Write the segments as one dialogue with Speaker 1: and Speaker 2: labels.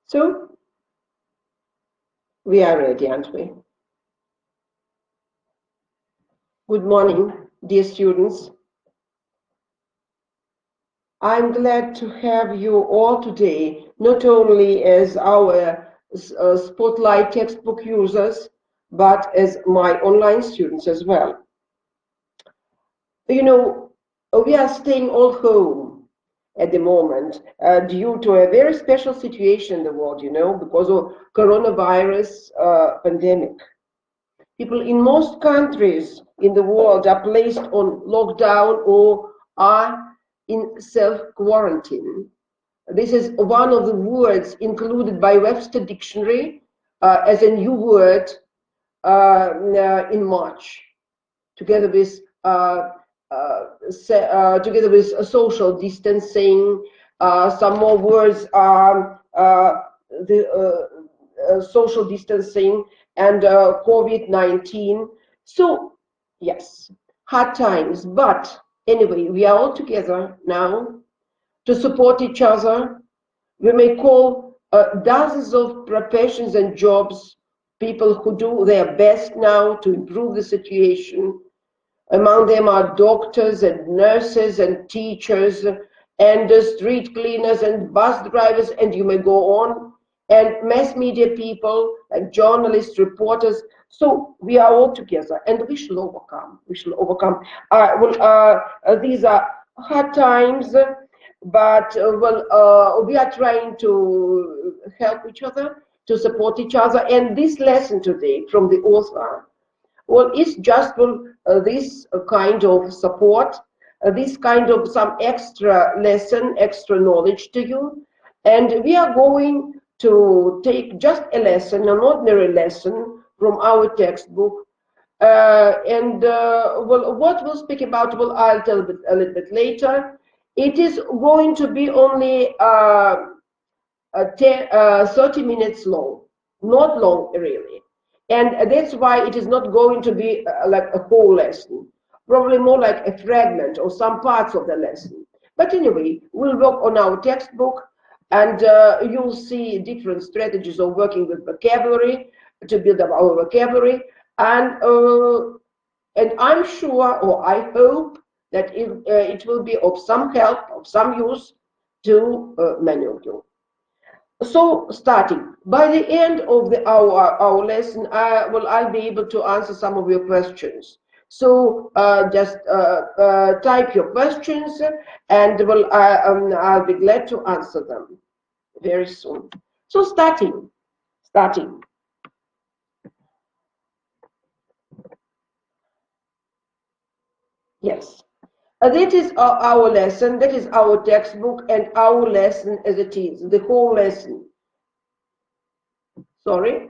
Speaker 1: So, we are ready, aren't we? Good morning, dear students. I'm glad to have you all today, not only as our Spotlight textbook users, but as my online students as well. You know, we are staying all home at the moment due to a very special situation in the world, because of coronavirus pandemic. People in most countries in the world are placed on lockdown or are in self-quarantine. This is one of the words included by Webster Dictionary as a new word in March, together with social distancing. Some more words are social distancing and COVID-19. So yes, hard times, but anyway, we are all together now to support each other. We may call dozens of professions and jobs, people who do their best now to improve the situation. Among them are doctors and nurses and teachers and street cleaners and bus drivers, and you may go on, and mass media people like journalists, reporters. So we are all together, and we shall overcome. We shall overcome. These are hard times, but we are trying to help each other, to support each other. And this lesson today from the author, well, it's just this kind of support, this kind of some extra lesson, extra knowledge to you. And we are going to take just a lesson, an ordinary lesson from our textbook. What we'll speak about, well, I'll tell a little bit later. It is going to be only 30 minutes long, not long really. And that's why it is not going to be like a whole lesson, probably more like a fragment or some parts of the lesson. But anyway, we'll work on our textbook, and you'll see different strategies of working with vocabulary to build up our vocabulary. And I'm sure, or I hope, that it will be of some help, of some use to many of you. So, starting by the end of our lesson, I'll be able to answer some of your questions. So just type your questions, and I'll be glad to answer them very soon. So starting. Yes. That is our lesson, that is our textbook, and our lesson as it is, the whole lesson. Sorry,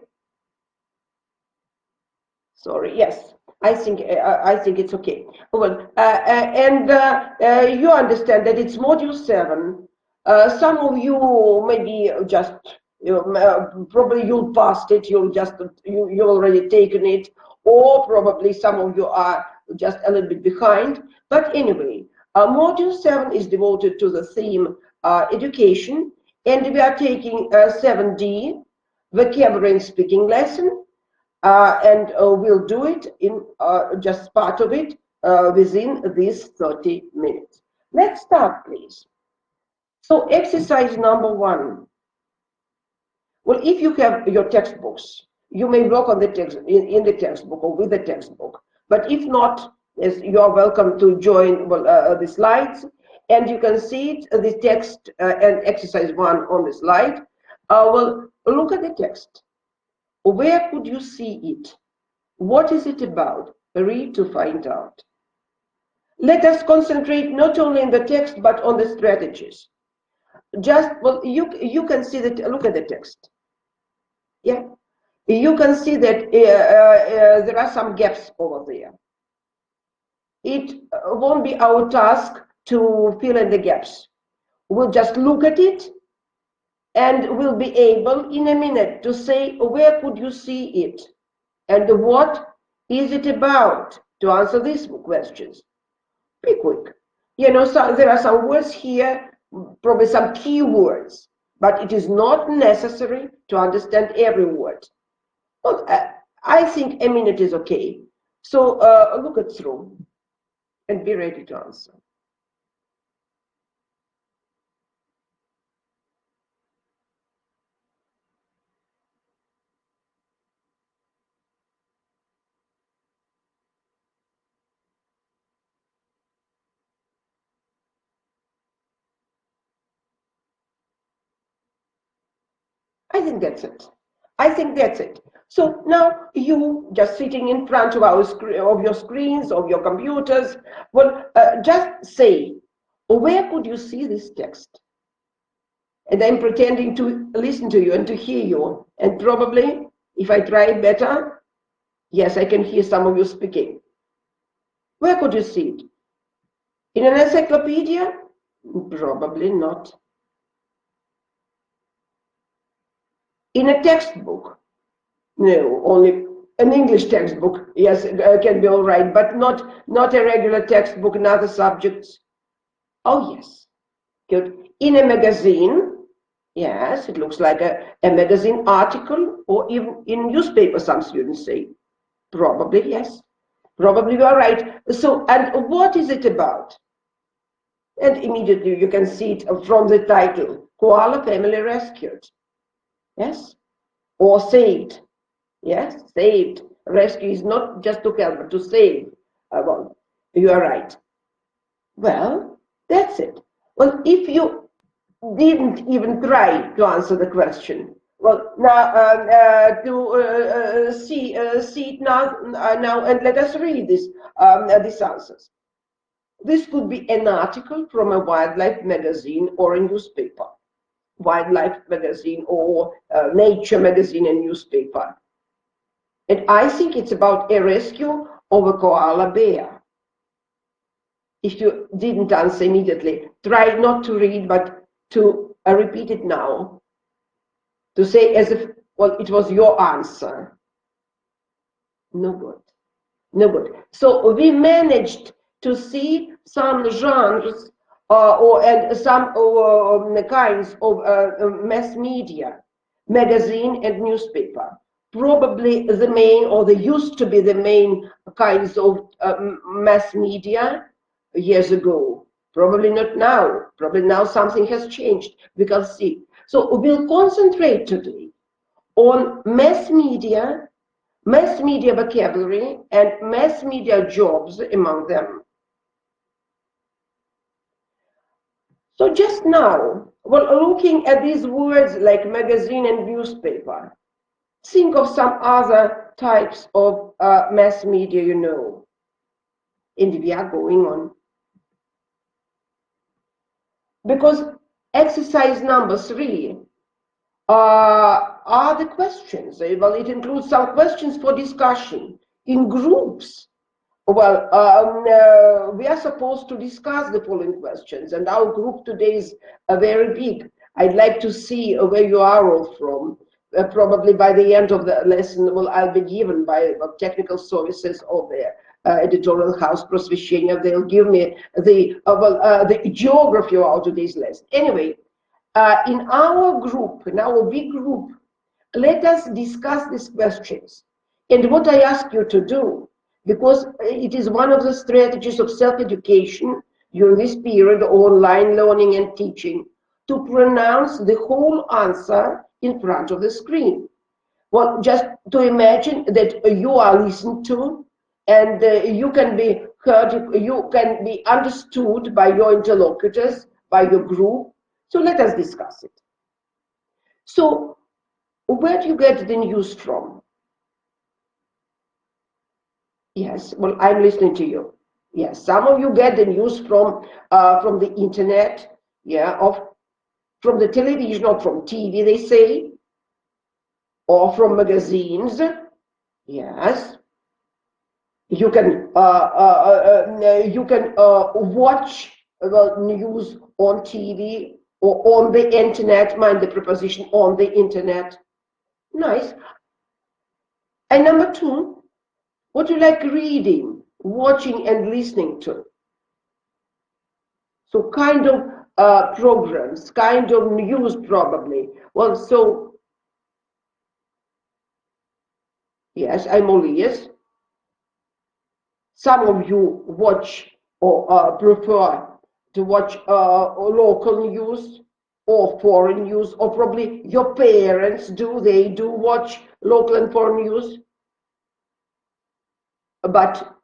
Speaker 1: yes, I think it's okay. Well, you understand that it's module 7. Some of you maybe just, probably you passed it, you already taken it, or probably some of you are just a little bit behind. But anyway, module 7 is devoted to the theme education, and we are taking 7D, vocabulary and speaking lesson, and we'll do it in just part of it within these 30 minutes. Let's start, please. So exercise number 1. Well, if you have your textbooks, you may work on the text in the textbook or with the textbook. But if not, yes, you are welcome to join the slides, and you can see it, the text and exercise 1 on the slide. Well, look at the text. Where could you see it? What is it about? Read to find out. Let us concentrate not only on the text, but on the strategies. Just, well, you can see that, look at the text. Yeah, you can see that there are some gaps over there. It won't be our task to fill in the gaps. We'll just look at it, and we'll be able in a minute to say, where could you see it? And what is it about? To answer these questions. Be quick. So there are some words here, probably some key words. but it is not necessary to understand every word. Well, I think a minute is okay. So look it through and be ready to answer. I think that's it. I think that's it. So now you just sitting in front of your screens, of your computers, well, just say, where could you see this text? And I'm pretending to listen to you and to hear you. And probably, if I try better, yes, I can hear some of you speaking. Where could you see it? In an encyclopedia? Probably not. In a textbook? No, only an English textbook, yes, can be all right, but not a regular textbook in other subjects. Oh, yes, good. In a magazine, yes, it looks like a magazine article, or even in newspaper, some students say. Probably, yes. Probably you are right. So, and what is it about? And immediately you can see it from the title, Koala Family Rescued. Yes? Or saved. Yes, saved. Rescue is not just to help, but to save. Well, you are right. Well, that's it. Well, if you didn't even try to answer the question, well, now see it now, and let us read these answers. This could be an article from a wildlife magazine or a newspaper. Wildlife magazine or nature magazine and newspaper. And I think it's about a rescue of a koala bear. If you didn't answer immediately, try not to read, but to repeat it now. To say as if, well, it was your answer. No good. No good. So we managed to see some genres and some kinds of mass media, magazine and newspaper. Probably the main, or they used to be the main kinds of mass media years ago. Probably not now. Probably now something has changed. We can see. So we'll concentrate today on mass media vocabulary, and mass media jobs among them. So just now, well, looking at these words like magazine and newspaper, think of some other types of mass media you know. And we are going on. Because exercise number 3 are the questions. Well, it includes some questions for discussion in groups. Well, we are supposed to discuss the following questions, and our group today is very big. I'd like to see where you are all from. Probably by the end of the lesson, well, I'll be given by technical services of the editorial house Prosvещения. They'll give me the geography of our today's lesson. Anyway, in our group, in our big group, let us discuss these questions. And what I ask you to do, because it is one of the strategies of self-education during this period of online learning and teaching, to pronounce the whole answer in front of the screen. Well, just to imagine that you are listened to, and you can be heard, you can be understood by your interlocutors, by your group. So let us discuss it. So where do you get the news from? Yes, well, I'm listening to you. Yes, some of you get the news from the internet, yeah, from the television or from TV, they say, or from magazines. Yes, you can watch news on TV or on the internet. Mind the preposition on the internet. Nice. And number 2, what do you like reading, watching, and listening to? So kind of programs, kind of news probably. Well, so, yes, I'm all ears. Some of you watch or prefer to watch local news or foreign news, or probably your parents do, they do watch local and foreign news. But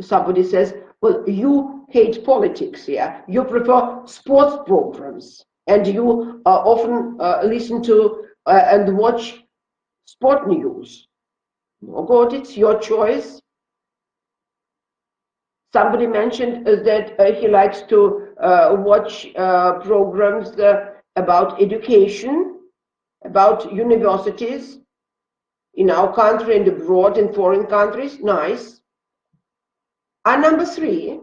Speaker 1: somebody says, well, you hate politics, yeah? You prefer sports programs, and you often listen to and watch sport news. Oh God, it's your choice. Somebody mentioned that he likes to watch programs about education, about universities in our country and abroad in foreign countries. Nice. And number 3,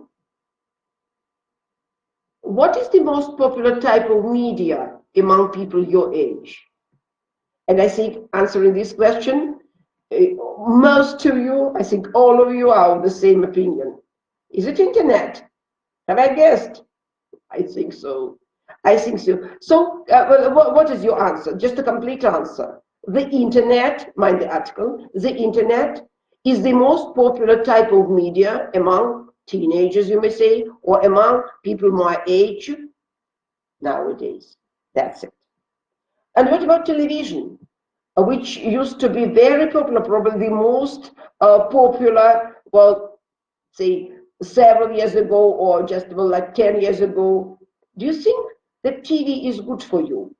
Speaker 1: what is the most popular type of media among people your age? And I think answering this question, most of you, I think all of you are of the same opinion. Is it internet? Have I guessed? I think so. I think so. So what is your answer? Just a complete answer. The internet, mind the article, the internet is the most popular type of media among teenagers, you may say, or among people my age nowadays. That's it. And what about television, which used to be very popular, probably the most popular, well, say, several years ago or just well, like 10 years ago? Do you think that TV is good for you?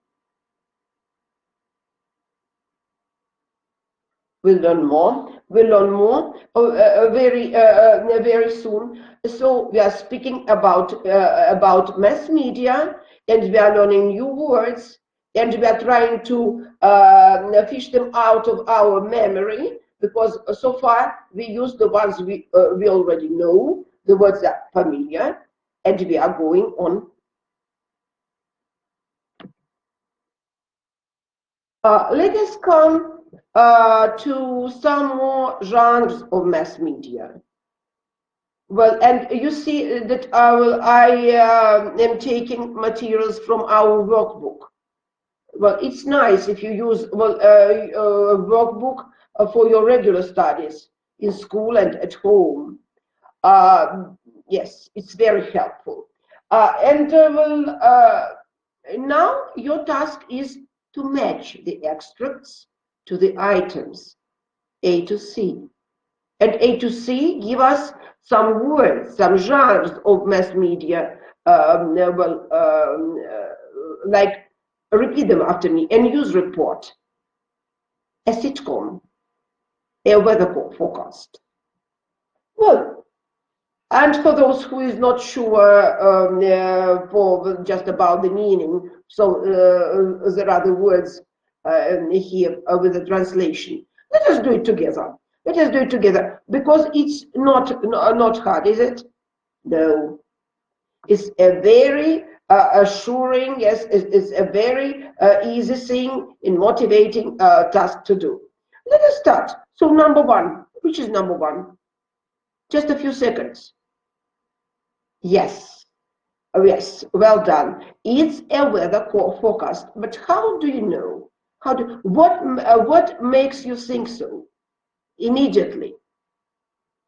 Speaker 1: We'll learn more. We'll learn more very soon. So we are speaking about mass media, and we are learning new words, and we are trying to fish them out of our memory, because so far we use the ones we already know, the words that are familiar, and we are going on. Let us come to some more genres of mass media. Well, and you see that I am taking materials from our workbook. Well, it's nice if you use a workbook for your regular studies in school and at home. Yes, it's very helpful. Now your task is to match the extracts to the items A to C. And A to C give us some words, some genres of mass media, like, repeat them after me. A news report, a sitcom, a weather forecast. Well, and for those who is not sure for just about the meaning, so there are the words here with the translation. Let us do it together. Let us do it together, because it's not hard, is it? No. It's a very assuring, yes, it's a very easy thing and motivating task to do. Let us start. So number 1, which is number 1? Just a few seconds. Yes, yes, well done. It's a weather forecast. But how do you know? What makes you think so? Immediately.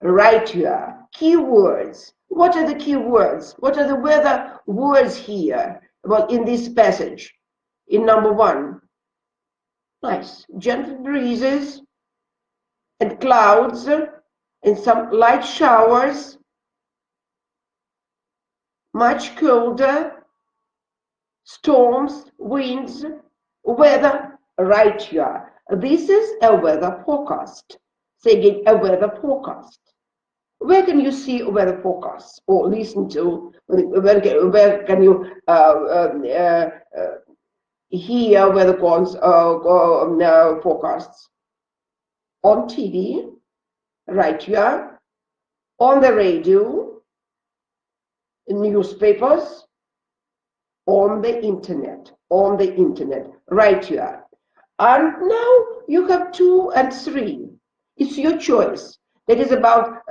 Speaker 1: Right here. Keywords. What are the keywords? What are the weather words here? Well, in this passage, in number 1. Nice. Gentle breezes and clouds and some light showers. Much colder. Storms, winds, weather, right here. This is a weather forecast. Say again, a weather forecast. Where can you see weather forecasts or listen to? Where can you hear weather forecasts? On TV, right here. On the radio, newspapers, on the internet, right here. And now you have 2 and 3. It's your choice. That is about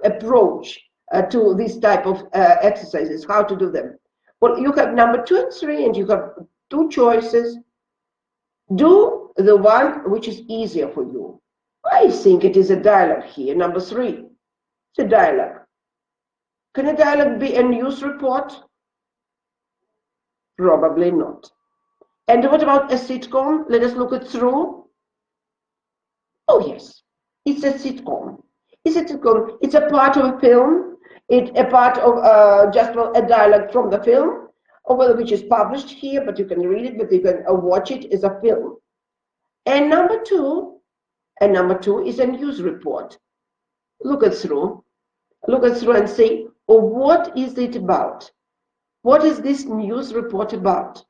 Speaker 1: approach to this type of exercises, how to do them. Well, you have number 2 and 3, and you have 2 choices. Do the one which is easier for you. I think it is a dialogue here, number 3. It's a dialogue. Can a dialogue be a news report? Probably not. And what about a sitcom? Let us look it through. Oh yes, it's a sitcom. It's a sitcom. It's a part of a film. It's a part of just a dialogue from the film, or well, which is published here, but you can read it, but you can watch it as a film. And number two is a news report. Look it through and say, oh, what is it about? What is this news report about?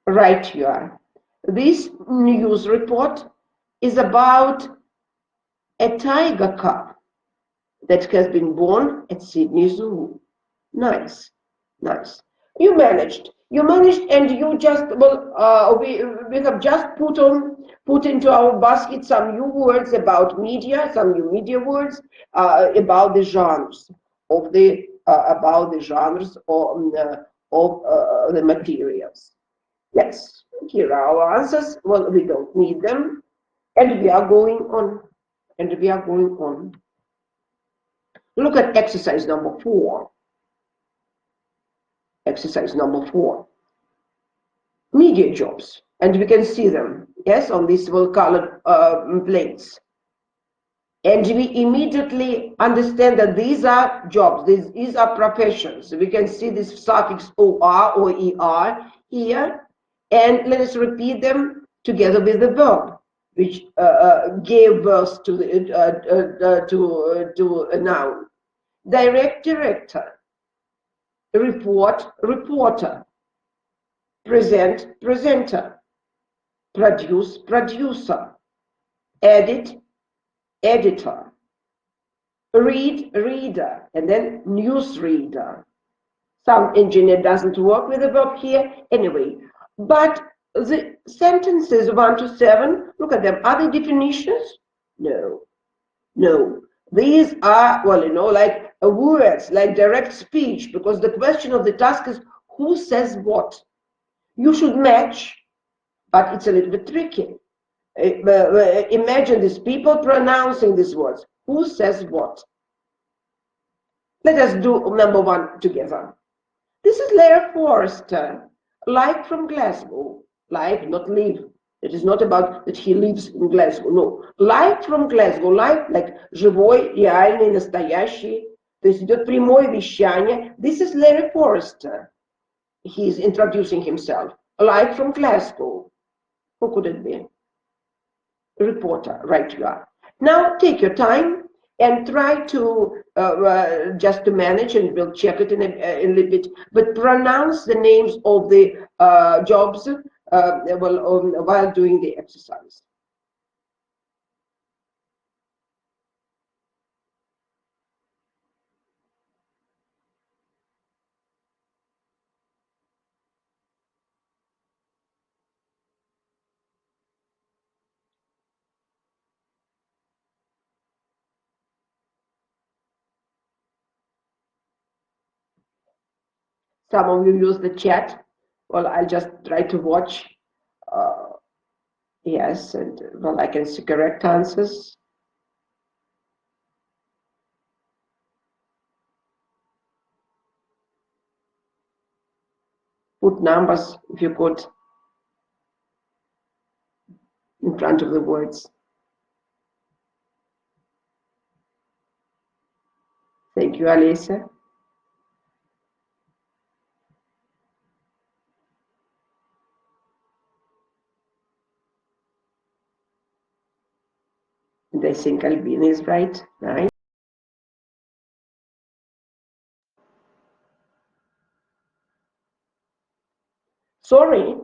Speaker 1: Right you are. This news report is about a tiger cub that has been born at Sydney Zoo. Nice, nice. You managed, and you just, well, we have just put into our basket some new words about media, some new media words about the genres of the the materials. Yes, here are our answers. Well, we don't need them, and we are going on. Look at exercise number 4. Exercise number 4. Media jobs, and we can see them, yes, on these colored plates. And we immediately understand that these are jobs, these are professions. We can see this suffix OR or ER here. And let us repeat them together with the verb, which gave birth to a noun. Direct, director. Report, reporter. Present, presenter. Produce, producer. Edit, editor. Read, reader. And then news reader. Some engineer doesn't work with the verb here. Anyway. But the sentences 1 to 7, look at them. Are they definitions? No. No. These are, well, like words, like direct speech, because the question of the task is who says what? You should match, but it's a little bit tricky. Imagine these people pronouncing these words. Who says what? Let us do number 1 together. This is Larry Forrester. Like from Glasgow, like, not live. It is not about that he lives in Glasgow, no. Like from Glasgow, like живой, реальный, настоящий. То есть идет прямое вещание. This is Larry Forrester. He is introducing himself. Like from Glasgow. Who could it be? Reporter, right you are. Now take your time and try to just to manage, and we'll check it in a little bit, but pronounce the names of the jobs while doing the exercise. Some of you use the chat. Well, I'll just try to watch. Yes, and well, I can see correct answers. Put numbers, if you could, in front of the words. Thank you, Alisa. And I think Albina is right. Right. Sorry,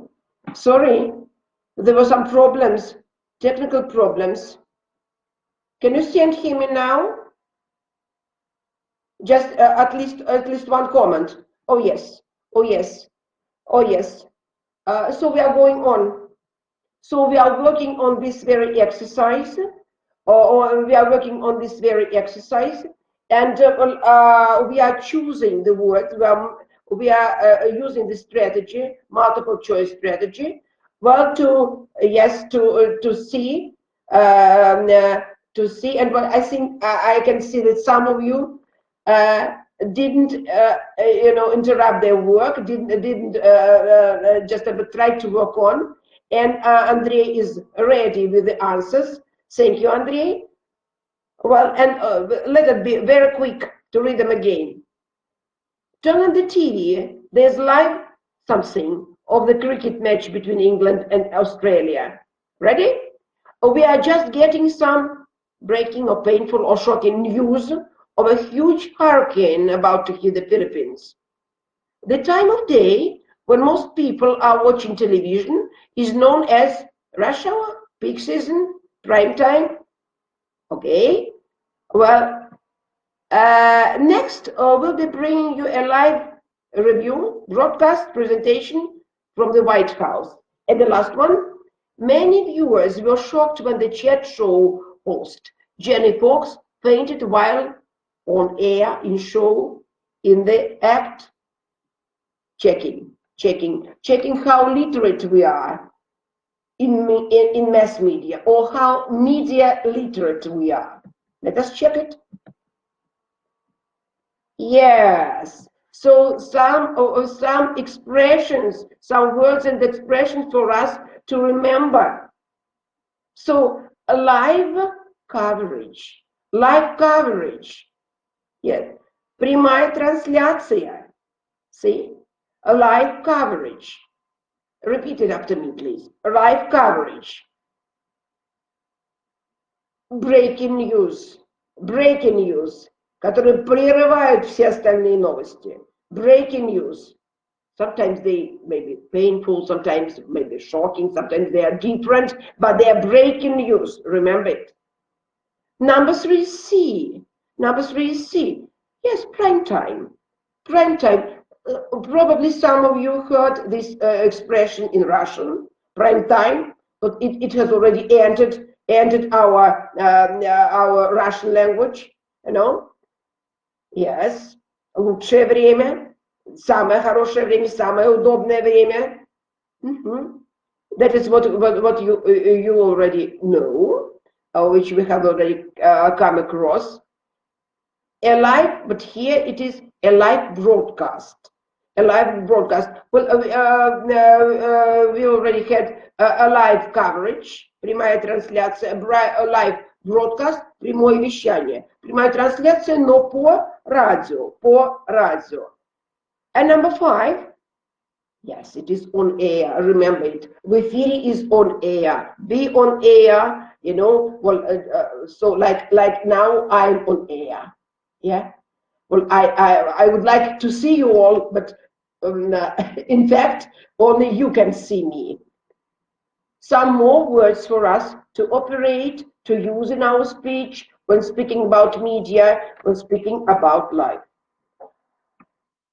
Speaker 1: there were some problems, technical problems. Can you see and hear me now? Just at least one comment. Oh yes, oh yes, oh yes. So we are going on. So we are working on this very exercise, or we are working on this very exercise, and we are choosing the words. We are using the strategy, multiple choice strategy. Well, to see, and well, I think I can see that some of you didn't interrupt their work, didn't just try to work on. And Andrei is ready with the answers. Thank you, Andrei. Well, and let it be very quick to read them again. Turn on the TV. There's live something of the cricket match between England and Australia. Ready? We are just getting some breaking or painful or shocking news of a huge hurricane about to hit the Philippines. The time of day when most people are watching television is known as rush hour, peak season, prime time. Okay. Well, next we'll be bringing you a live review, broadcast presentation from the White House. And the last one, many viewers were shocked when the chat show host, Jenny Fox, fainted while on air in show in the act checking how literate we are in mass media, or how media literate we are. Let us check it. Yes. So some expressions, some words and expressions for us to remember. So a live coverage. Yes. Прямая трансляция. See? A live coverage. Repeat it after me, please. A live coverage. Breaking news, которые прерывают все остальные новости. Breaking news. Sometimes they may be painful, sometimes may be shocking, sometimes they are different, but they are breaking news. Remember it. Number 3C. Yes, prime time. Probably some of you heard this expression in Russian, prime time, but it has already entered our Russian language, you know. Yes, лучшее время, самое хорошее время, самое удобное время. That is what you already know, which we have already come across. A live, but here it is a live broadcast. Well, we already had a live coverage, прямая трансляция, a live broadcast, прямое вещание. Прямая трансляция, но по радио. And number 5, yes, it is on air. Remember it. The theory is on air. Be on air, you know. Well, so like now I'm on air. Yeah. Well, I would like to see you all, but in fact, only you can see me. Some more words for us to operate, to use in our speech, when speaking about media, when speaking about life.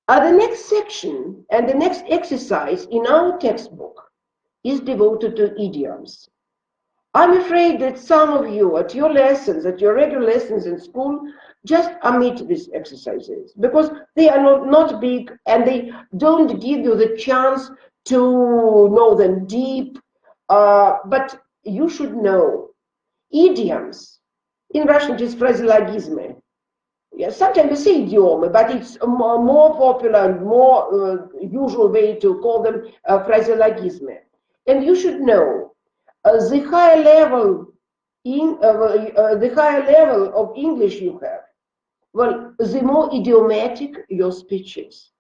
Speaker 1: The next section and the next exercise in our textbook is devoted to idioms. I'm afraid that some of you at your lessons, at your regular lessons in school, just omit these exercises because they are not big and they don't give you the chance to know them deep. But you should know idioms. In Russian, it is phraseologism. Yeah, sometimes we say idioms, but it's a more popular and more usual way to call them phraseologism. And you should know the higher level of English you have, well, the more idiomatic your speech is.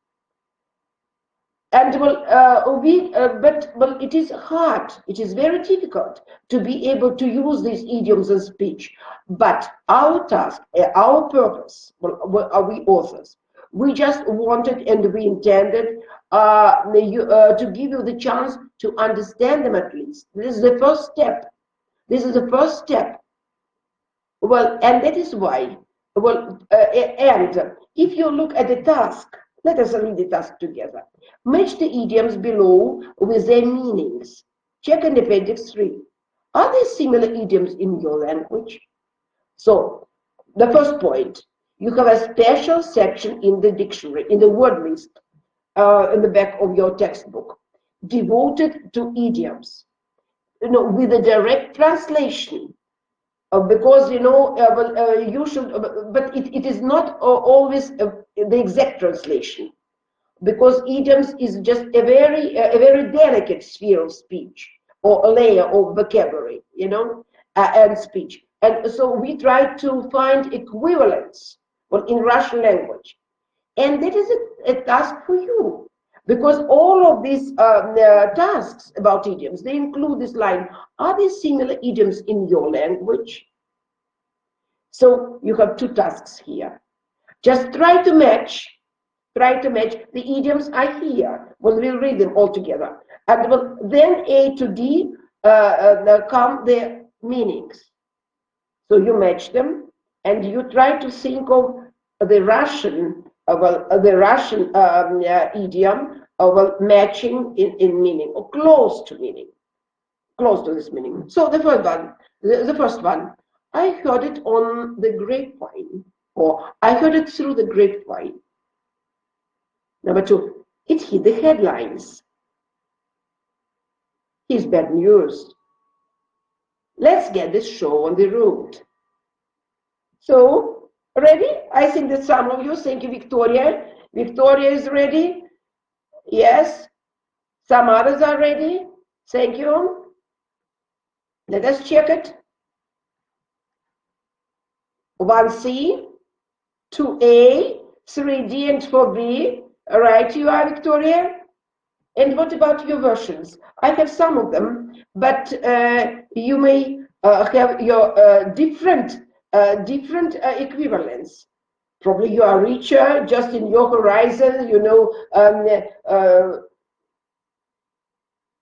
Speaker 1: And but it is hard. It is very difficult to be able to use these idioms in speech. But our task, our purpose, are we authors? We just wanted and we intended to give you the chance to understand them at least. This is the first step. Well, and that is why. Well, and if you look at the task, let us read the task together. Match the idioms below with their meanings. Check in Appendix 3. Are there similar idioms in your language? So, the first point, you have a special section in the dictionary, in the word list, in the back of your textbook, devoted to idioms, with a direct translation. Because you should, but it is not always the exact translation, because idioms is just a very delicate sphere of speech, or a layer of vocabulary, and speech. And so we try to find equivalents in Russian language. And that is a task for you, because all of these tasks about idioms, they include this line, are there similar idioms in your language? So you have two tasks here. Just try to match the idioms are here. We'll read them all together. And then A to D come the meanings. So you match them, and you try to think of the Russian idiom matching in meaning, or close to this meaning. So the first one, I heard it on the grapevine, or I heard it through the grapevine. Number two, it hit the headlines. Here's bad news. Let's get this show on the road. So, ready? I think that some of you, thank you, Victoria. Victoria is ready. Yes. Some others are ready. Thank you. Let us check it. 1C, 2A, 3D, and 4B. Right, you are, Victoria? And what about your versions? I have some of them, but you may have your different equivalents. Probably you are richer just in your horizon,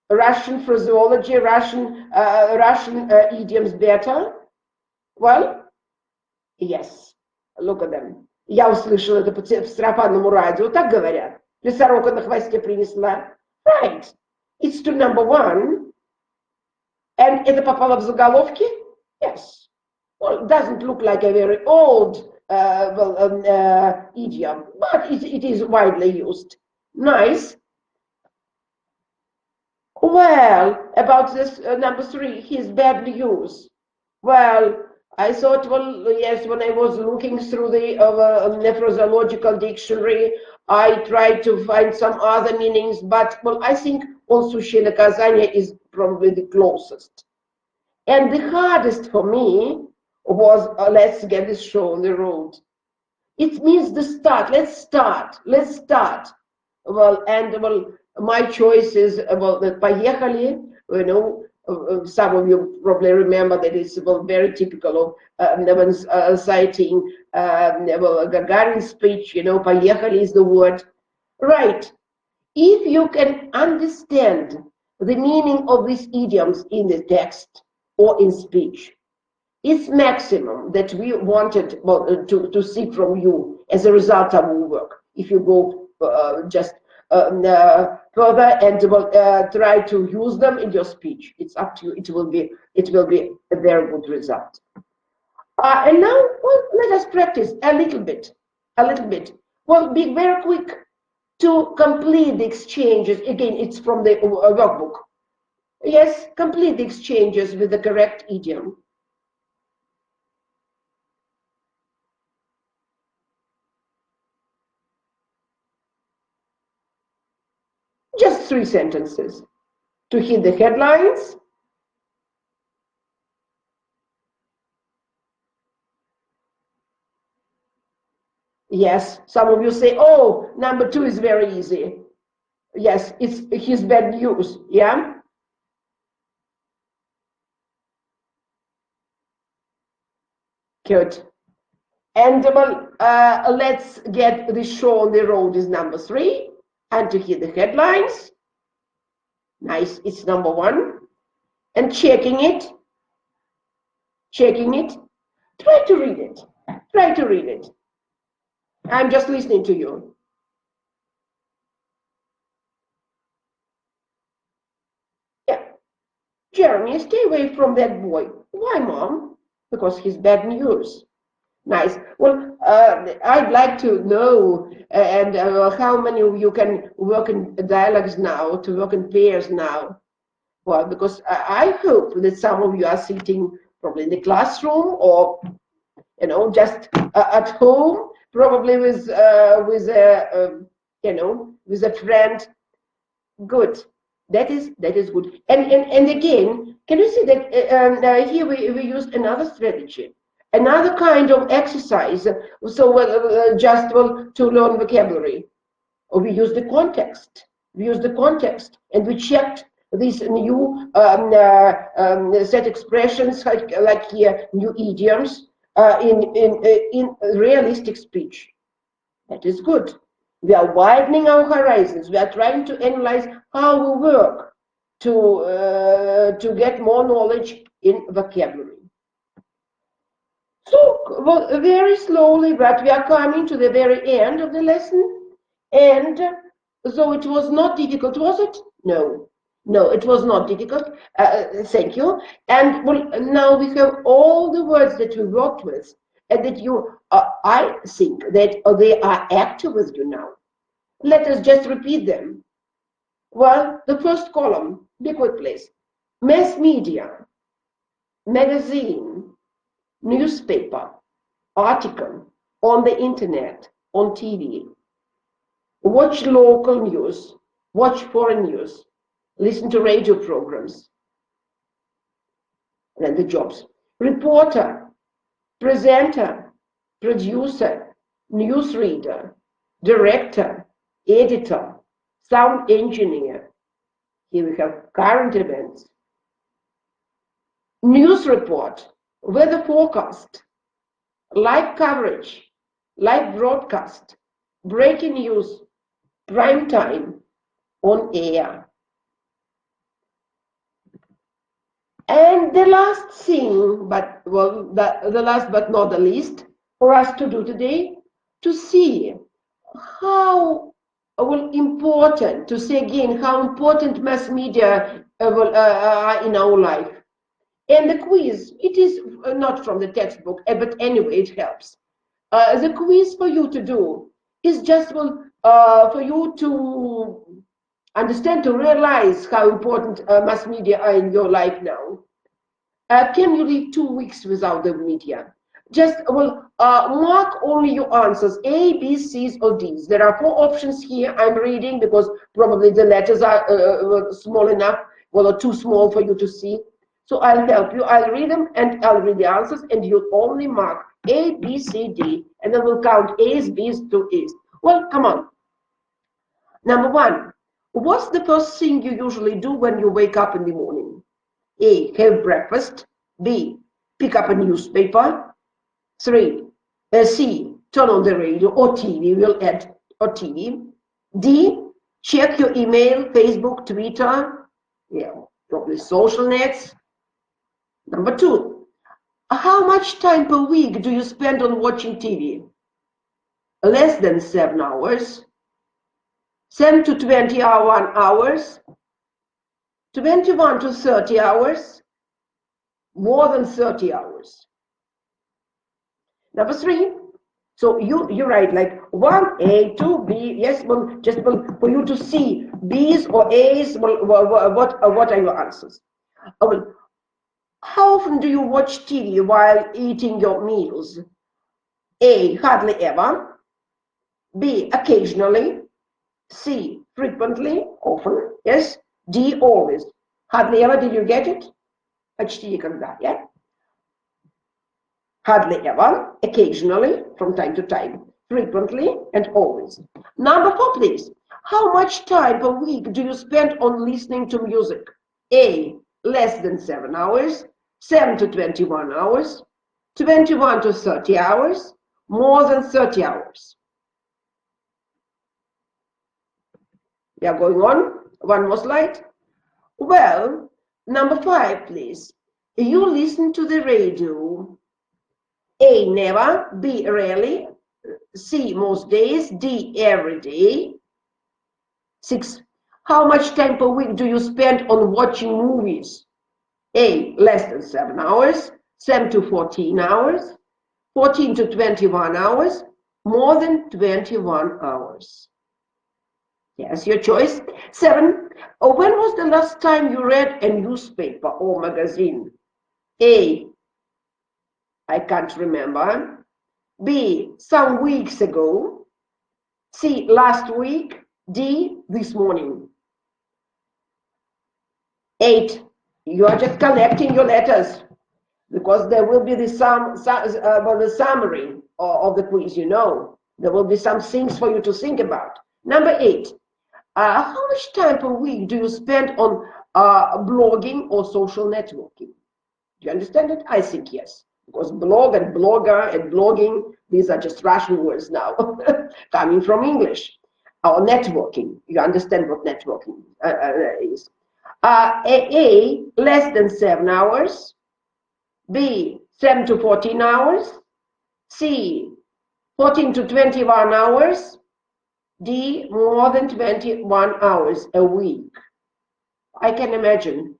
Speaker 1: Russian phraseology, Russian idioms better. Well, yes, look at them. Я услышала это по сарафанному радио, так говорят. Лесорока на хвосте принесла. Right, it's to number one. And это попало в заголовки? Yes. Well, it doesn't look like a very old idiom, but it is widely used. Nice. Well, about this number 3, his bad news. Well, I thought, well, yes, when I was looking through the nephrological dictionary, I tried to find some other meanings, but, well, I think он сущее наказание is probably the closest. And the hardest for me was, let's get this show on the road. It means the start. Let's start. Well, and well, my choice is about the поехали. Some of you probably remember that it's very typical of Nevin's citing Gagarin's speech. Поехали is the word. Right. If you can understand the meaning of these idioms in the text or in speech, it's maximum that we wanted to see from you as a result of our work. If you go just further and try to use them in your speech, it's up to you. It will be a very good result. And now, well, let us practice a little bit. Well, be very quick to complete the exchanges. Again, it's from the workbook. Yes, complete the exchanges with the correct idiom. Just 3 sentences. To hit the headlines. Yes, some of you say, oh, number 2 is very easy. Yes, it's his bad news. Yeah. Good. And let's get the show on the road is number 3. And to hit the headlines. Nice, it's number 1. And checking it. Try to read it. I'm just listening to you. Yeah. Jeremy, stay away from that boy. Why, Mom? Because he's bad news. Nice. Well, I'd like to know, and how many of you can work in dialogues now, to work in pairs now? Well, because I hope that some of you are sitting probably in the classroom, or just at home, probably with a with a friend. Good. That is good. And again, can you see that here we used another strategy, another kind of exercise. So just to learn vocabulary, or we use the context. We use the context, and we checked these new set expressions, like here, new idioms in realistic speech. That is good. We are widening our horizons. We are trying to analyze how we work to get more knowledge in vocabulary. So, well, very slowly, but we are coming to the very end of the lesson. And so it was not difficult, was it? No. No, it was not difficult. Thank you. And well, now we have all the words that we worked with, and that you, I think that they are active with you now. Let us just repeat them. Well, the first column, be quick, please. Mass media, magazine, newspaper, article, on the internet, on TV. Watch local news, watch foreign news, listen to radio programs. And then the jobs. Reporter, presenter, producer, newsreader, director, editor, sound engineer. Here we have current events. News report, weather forecast, live coverage, live broadcast, breaking news, prime time, on air. And the last thing, but well, the last but not the least, for us to do today, to see how important, to say again, how important mass media are in our life. And the quiz, it is not from the textbook, but anyway, it helps. The quiz for you to do is just for you to understand, to realize how important mass media are in your life now. Can you live 2 weeks without the media? Just mark only your answers, A, B, C's, or D's. There are 4 options here. I'm reading because probably the letters are small enough, or too small for you to see. So I'll help you. I'll read them and I'll read the answers, and you only mark A, B, C, D, and then we'll count A's, B's, to A's. Well, come on. Number 1, what's the first thing you usually do when you wake up in the morning? A, have breakfast. B, pick up a newspaper. 3, C, turn on the radio or TV, we'll add, or TV. D, check your email, Facebook, Twitter, yeah, probably social nets. Number 2, how much time per week do you spend on watching TV? Less than 7 hours, 7 to 21 hours, 21 to 30 hours, more than 30 hours. Number 3, so you write like 1A, 2B, yes, just for you to see B's or A's, what are your answers? How often do you watch TV while eating your meals? A, hardly ever. B, occasionally. C, frequently, often, yes. D, always. Hardly ever, did you get it? Почти никогда, yeah? Hardly ever, occasionally, from time to time, frequently, and always. Number 4, please. How much time per week do you spend on listening to music? A, less than 7 hours, 7 to 21 hours, 21 to 30 hours, more than 30 hours. We are going on. One more slide. Well, number 5, please. You listen to the radio. A, never. B, rarely. C, most days. D, every day. 6, how much time per week do you spend on watching movies? A, less than 7 hours, 7 to 14 hours, 14 to 21 hours, more than 21 hours. Yes, your choice. 7, when was the last time you read a newspaper or magazine? A, I can't remember. B, some weeks ago. C, last week. D, this morning. 8, you are just collecting your letters because there will be the summary of the quiz, you know. There will be some things for you to think about. Number 8, how much time per week do you spend on blogging or social networking? Do you understand it? I think yes. Because blog and blogger and blogging, these are just Russian words now, coming from English. Or networking, you understand what networking is. A, less than 7 hours. B, 7 to 14 hours. C, 14 to 21 hours. D, more than 21 hours a week. I can imagine.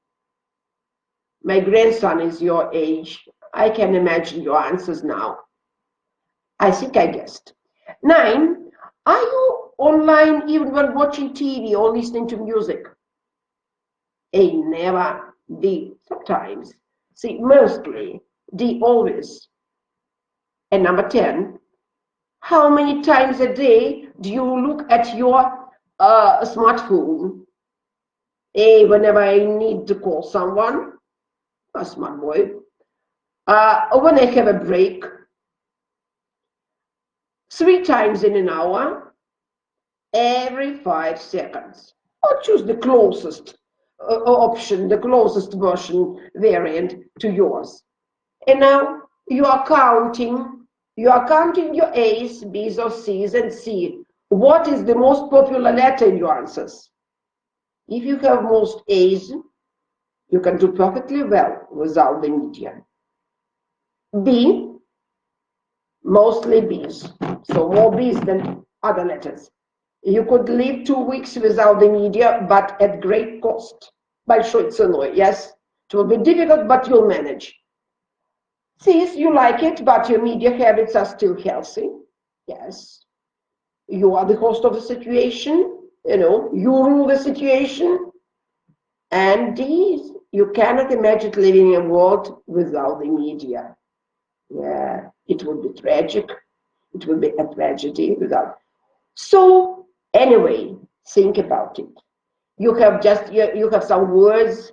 Speaker 1: My grandson is your age. I can imagine your answers now. I think I guessed. 9, are you online even when watching TV or listening to music? A, never. B, sometimes. C, mostly. D, always. And number 10, how many times a day do you look at your smartphone? A, whenever I need to call someone, a smart boy. When I have a break. 3 times in an hour, every 5 seconds. Or choose the closest option, the closest version variant to yours. And now you are counting your A's, B's, or C's, and see what is the most popular letter in your answers. If you have most A's, you can do perfectly well without the media. B, mostly B's, so more B's than other letters. You could live 2 weeks without the media, but at great cost. Большой ценой, yes? It will be difficult, but you'll manage. Sis, you like it, but your media habits are still healthy. Yes. You are the host of the situation, you know, you rule the situation. And D, you cannot imagine living in a world without the media. Yeah, it would be tragic. It would be a tragedy without. So anyway, think about it. You have some words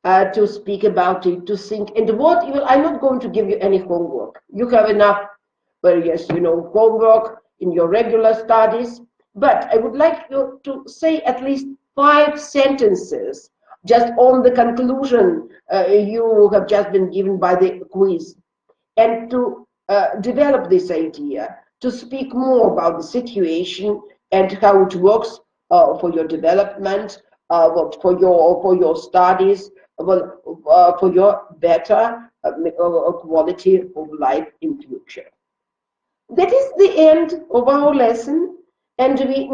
Speaker 1: to speak about it, to think. And what you will, I'm not going to give you any homework. You have enough, well, yes, you know, homework in your regular studies. But I would like you to say at least 5 sentences just on the conclusion you have just been given by the quiz, and to develop this idea, to speak more about the situation and how it works for your development, for your studies, for your better quality of life in future. That is the end of our lesson, and we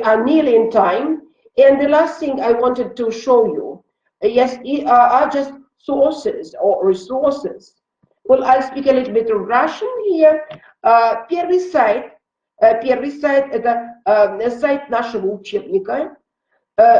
Speaker 1: are nearly in time. And the last thing I wanted to show you, yes, are just sources or resources. Well, I'll speak a little bit of Russian here. Первый сайт это сайт нашего учебника.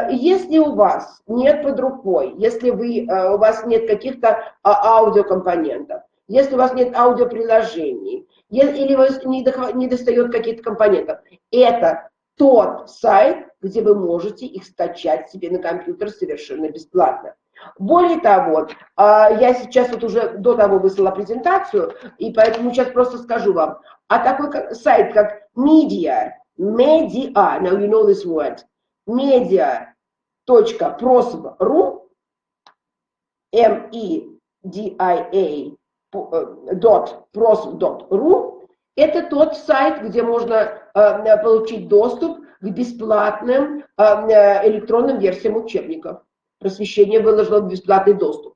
Speaker 1: Если у вас нет под рукой, если у вас нет каких-то аудиокомпонентов, если у вас нет аудиоприложений, или у вас не достает каких-то компонентов, это тот сайт, где вы можете их скачать себе на компьютер совершенно бесплатно. Более того, я сейчас вот уже до того выслала презентацию, и поэтому сейчас просто скажу вам, такой сайт, как media, now you know this word, media.prosv.ru, media.prosv.ru, это тот сайт, где можно получить доступ к бесплатным электронным версиям учебников. Просвещение выложило бесплатный доступ.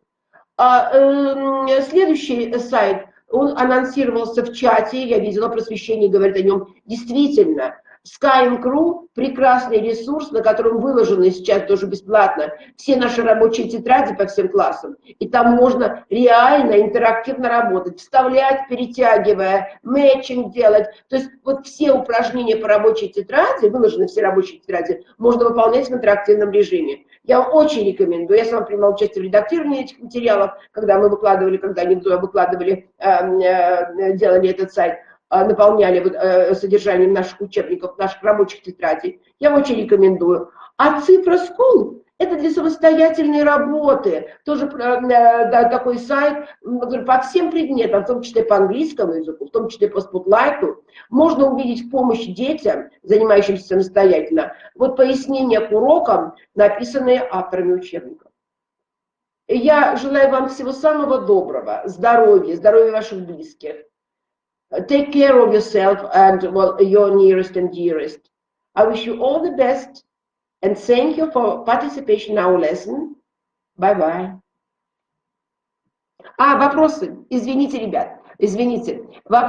Speaker 1: Следующий сайт, он анонсировался в чате, я видела, просвещение говорит о нем. Действительно, Sky.ru – прекрасный ресурс, на котором выложены сейчас тоже бесплатно все наши рабочие тетради по всем классам. И там можно реально интерактивно работать, вставлять, перетягивая, мэтчинг делать. То есть вот все упражнения по рабочей тетради, выложены все рабочие тетради, можно выполнять в интерактивном режиме. Я очень рекомендую. Я сама принимала участие в редактировании этих материалов, когда мы выкладывали, делали этот сайт, наполняли содержанием наших учебников, наших рабочих тетрадей. Я очень рекомендую. А цифра School – это для самостоятельной работы. Тоже такой сайт по всем предметам, в том числе по английскому языку, в том числе по спотлайту. Можно увидеть помощь детям, занимающимся самостоятельно. Вот пояснения к урокам, написанные авторами учебников. Я желаю вам всего самого доброго, здоровья, здоровья ваших близких. Take care of yourself and your nearest and dearest. I wish you all the best and thank you for participation in our lesson. Bye-bye. Вопросы? Извините, ребят, извините.